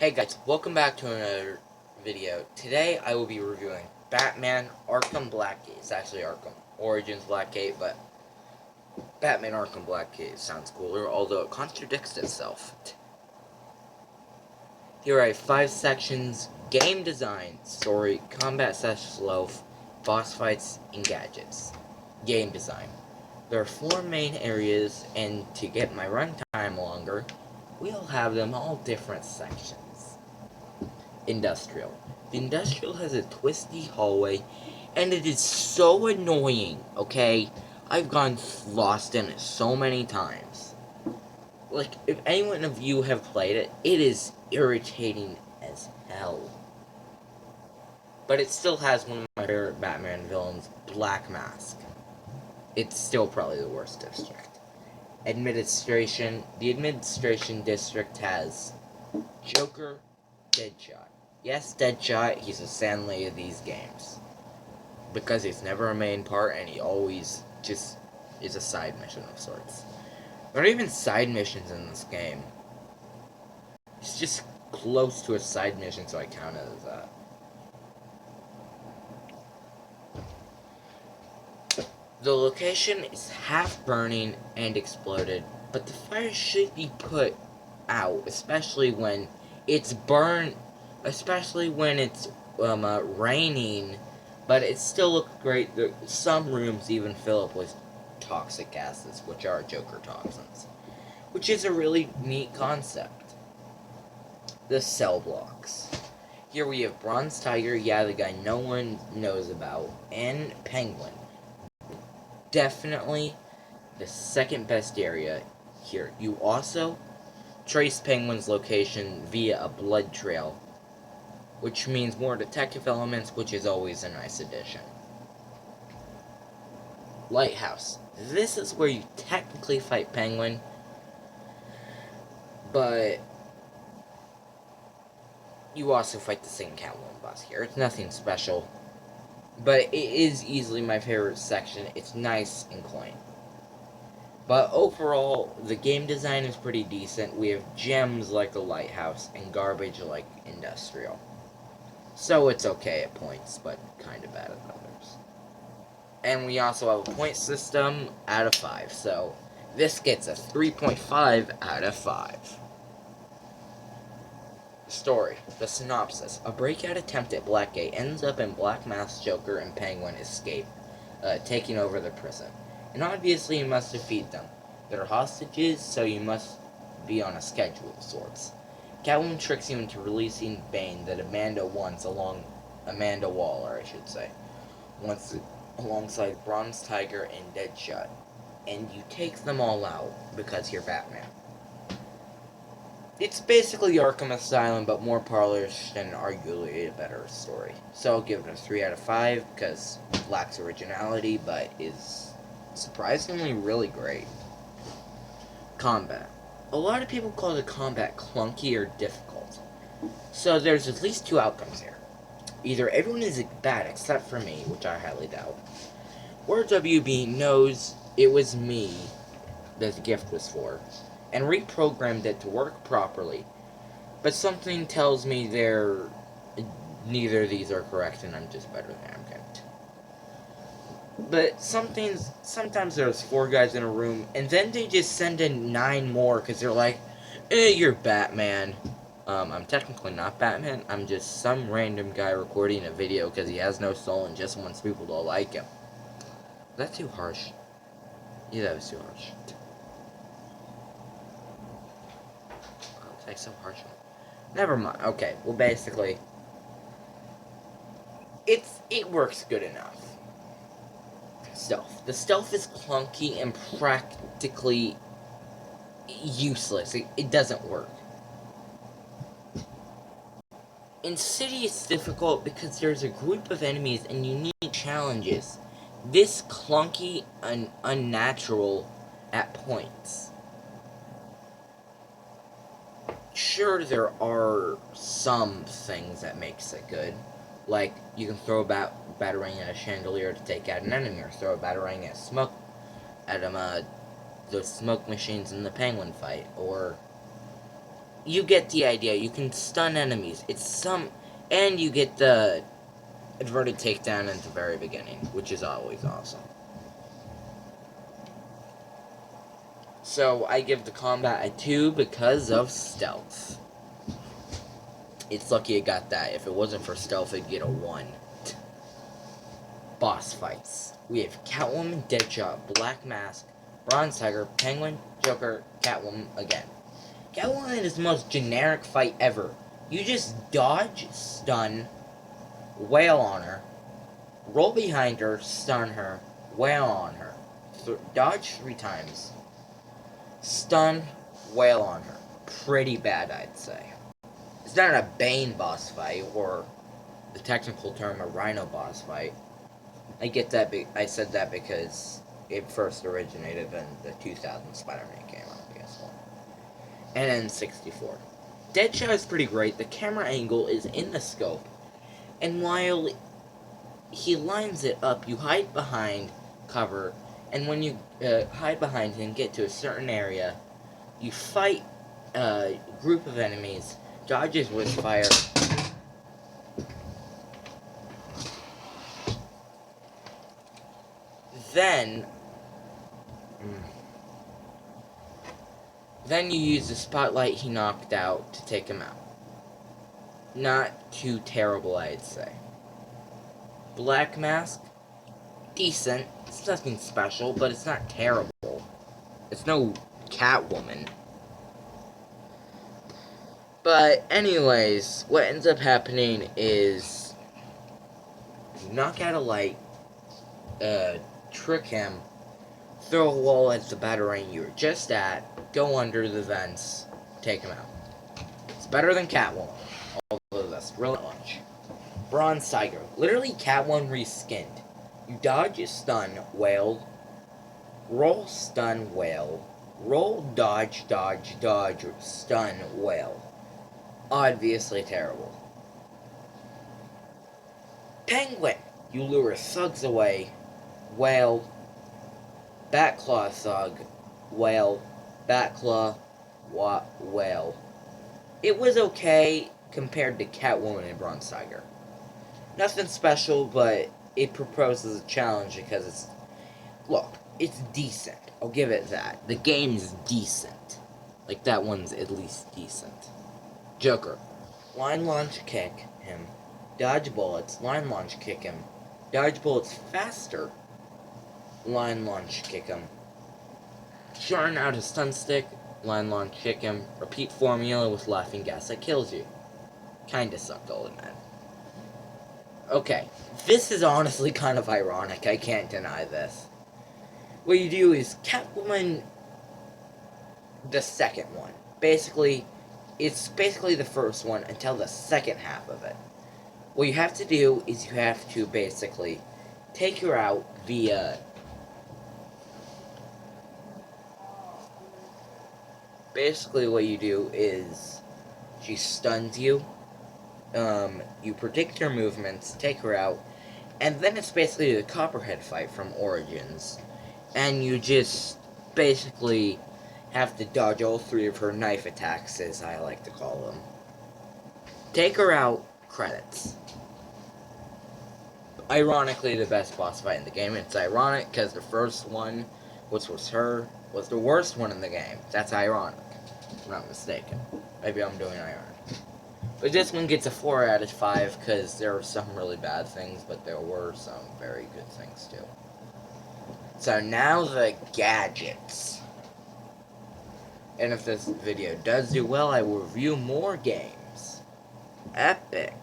Hey guys, welcome back to another video. Today I will be reviewing Batman Arkham Blackgate. It's actually Arkham Origins Blackgate, but Batman Arkham Blackgate sounds cooler, although it contradicts itself. Here are 5 sections: game design, story, combat /slow, boss fights, and gadgets. Game design. There are 4 main areas, and to get my runtime longer, we'll have them all different sections. Industrial. The industrial has a twisty hallway, and it is so annoying, okay? I've gone lost in it so many times. Like, if anyone of you have played it, it is irritating as hell. But it still has one of my favorite Batman villains, Black Mask. It's still probably the worst district. Administration. The administration district has Joker, Deadshot. Yes, Deadshot, he's a Stanley of these games. Because he's never a main part, and he always just is a side mission of sorts. There aren't even side missions in this game. It's just close to a side mission, so I count it as that. The location is half burning and exploded, but the fire should be put out, especially when it's raining, but it still looks great. Some rooms even fill up with toxic gases, which are Joker toxins, which is a really neat concept. The cell blocks. Here we have Bronze Tiger, the guy no one knows about, and Penguin. Definitely the second best area here. You also trace Penguin's location via a blood trail, which means more detective elements, which is always a nice addition. Lighthouse. This is where you technically fight Penguin, but you also fight the same Catwoman boss here. It's nothing special, but it is easily my favorite section. It's nice and clean. But overall, the game design is pretty decent. We have gems like the Lighthouse and garbage like Industrial. So it's okay at points, but kind of bad at others. And we also have a point system out of 5, so this gets a 3.5 out of 5. Story. The synopsis. A breakout attempt at Blackgate ends up in Black Mask, Joker, and Penguin escape, taking over the prison. And obviously you must defeat them. They're hostages, so you must be on a schedule of sorts. Catwoman tricks you into releasing Bane that Amanda Waller, wants alongside Bronze Tiger and Deadshot, and you take them all out because you're Batman. It's basically Arkham Asylum, but more polished and arguably a better story. So I'll give it a 3 out of 5 because it lacks originality, but is surprisingly really great. Combat. A lot of people call the combat clunky or difficult. So there's at least 2 outcomes here. Either everyone is bad except for me, which I highly doubt, or WB knows it was me that the gift was for, and reprogrammed it to work properly, but something tells me neither of these are correct and I'm just better than I'm kept. But sometimes there's 4 guys in a room, and then they just send in 9 more because they're like, you're Batman. I'm technically not Batman. I'm just some random guy recording a video because he has no soul and just wants people to like him. Was that too harsh? Yeah, that was too harsh. Oh, it's like so harsh. Never mind. Okay, well basically, it works good enough. Stealth. The stealth is clunky and practically useless. It doesn't work. In City, it's difficult because there's a group of enemies and you need challenges. This clunky and unnatural at points. Sure, there are some things that makes it good. Like, you can throw a batarang at a chandelier to take out an enemy, or throw a batarang at the smoke machines in the Penguin fight, or you get the idea. You can stun enemies. And you get the inverted takedown at the very beginning, which is always awesome. So I give the combat a 2 because of stealth. It's lucky it got that. If it wasn't for stealth, it'd get a 1. Boss fights. We have Catwoman, Deadshot, Black Mask, Bronze Tiger, Penguin, Joker, Catwoman again. Catwoman is the most generic fight ever. You just dodge, stun, wail on her, roll behind her, stun her, wail on her. Dodge 3 times. Stun, wail on her. Pretty bad, I'd say. It's not a Bane boss fight, or the technical term, a Rhino boss fight. I get that. I said that because it first originated when the 2000 Spider-Man came out, PS1. And N64. Deadshot is pretty great. The camera angle is in the scope. And while he lines it up, you hide behind cover. And when you hide behind him, get to a certain area, you fight a group of enemies, dodges with fire. Then you use the spotlight he knocked out to take him out. Not too terrible, I'd say. Black Mask, decent. It's nothing special, but it's not terrible. It's no Catwoman. But anyways, what ends up happening is you knock out a light, trick him, throw a wall at the battering you were just at, go under the vents, take him out. It's better than Catwoman, although that's really much. Bronze Tiger, literally Catwoman reskinned. You dodge, stun, wail, roll, stun, wail, roll, dodge, dodge, dodge, stun, wail. Obviously terrible. Penguin, you lure thugs away, wail, Batclaw thug, wail, Batclaw, wail. It was okay compared to Catwoman and Bronze Tiger. Nothing special, but it proposes a challenge because it's decent. I'll give it that. The game's decent. Like, that one's at least decent. Joker. Line launch kick him. Dodge bullets. Line launch kick him. Dodge bullets faster. Line launch kick him. Shorten out a stun stick. Line launch kick him. Repeat formula with laughing gas that kills you. Kinda sucked, I'll admit. Okay, this is honestly kind of ironic. I can't deny this. What you do is Catwoman, the second one. It's basically the first one until the second half of it. What you have to do is you have to basically take her out via... Basically what you do is she stuns you. You predict her movements, take her out, and then it's basically the Copperhead fight from Origins. And you just basically have to dodge all 3 of her knife attacks, as I like to call them. Take her out, credits. Ironically, the best boss fight in the game. It's ironic because the first one, which was her, was the worst one in the game. That's ironic. If I'm not mistaken. Maybe I'm doing ironic. But this one gets a 4 out of 5 because there were some really bad things, but there were some very good things too. So now the gadgets. And if this video does do well, I will review more games. Epic.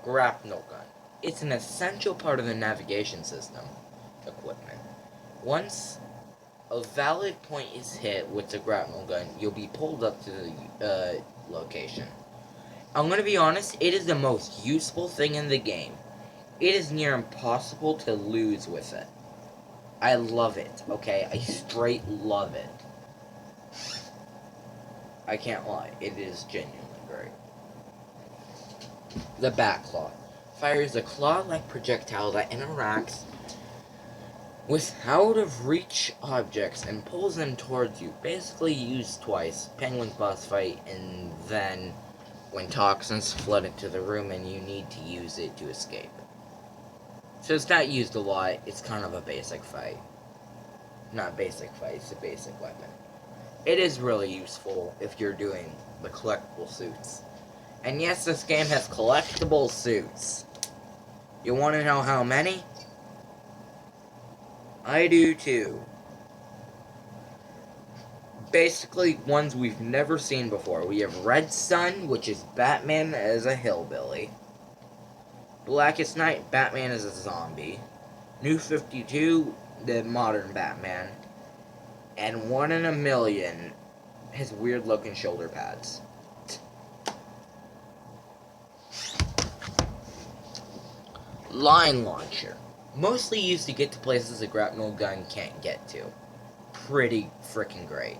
Grapnel gun. It's an essential part of the navigation system equipment. Once a valid point is hit with the grapnel gun, you'll be pulled up to the location. I'm gonna be honest, it is the most useful thing in the game. It is near impossible to lose with it. I love it, okay? I straight love it. I can't lie, it is genuinely great. The Batclaw fires a claw-like projectile that interacts with out-of-reach objects and pulls them towards you. Basically used twice. Penguin's boss fight, and then when toxins flood into the room and you need to use it to escape. So it's not used a lot, it's kind of a basic fight. Not basic fight, it's a basic weapon. It is really useful if you're doing the collectible suits. And yes, this game has collectible suits. You want to know how many? I do too. Basically, ones we've never seen before. We have Red Sun, which is Batman as a hillbilly. Blackest Night, Batman as a zombie. New 52, the modern Batman. And 1 in a Million, his weird looking shoulder pads. Line Launcher. Mostly used to get to places a grapnel gun can't get to. Pretty freaking great.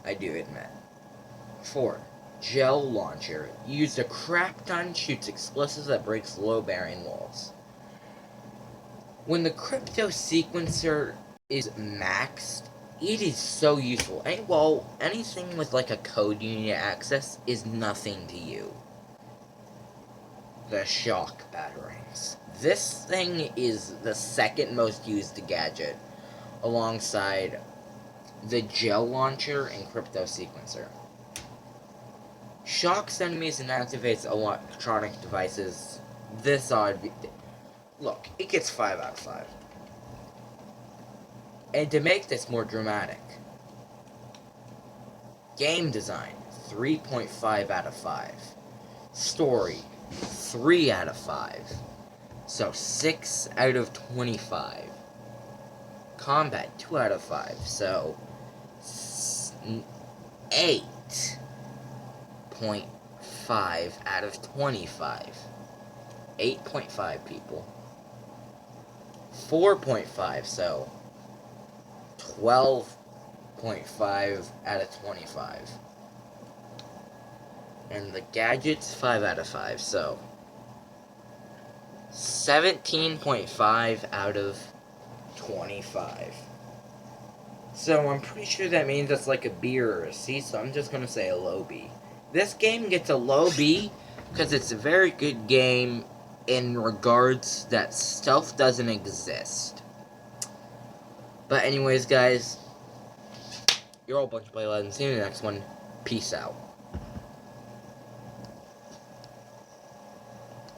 I do admit. 4. Gel Launcher. Used a crap ton, shoots explosives that breaks low-bearing walls. When the crypto sequencer is maxed, it is so useful. Anything with like a code you need to access is nothing to you. The shock batarangs. This thing is the second most used gadget, alongside the gel launcher and crypto sequencer. Shocks enemies and activates electronic devices. This ought to be... Look, it gets 5 out of 5. And to make this more dramatic, game design, 3.5 out of 5. Story, 3 out of 5. So 6 out of 25. Combat, 2 out of 5. So 8.5 out of 25. 8.5 people. 4.5, so 12.5 out of 25. And the gadgets, 5 out of 5, so 17.5 out of 25. So I'm pretty sure that means it's like a B or a C, so I'm just gonna say a low B. This game gets a low B because it's a very good game in regards that stealth doesn't exist. But anyways, guys, you're all a bunch of play lads, and see you in the next one. Peace out.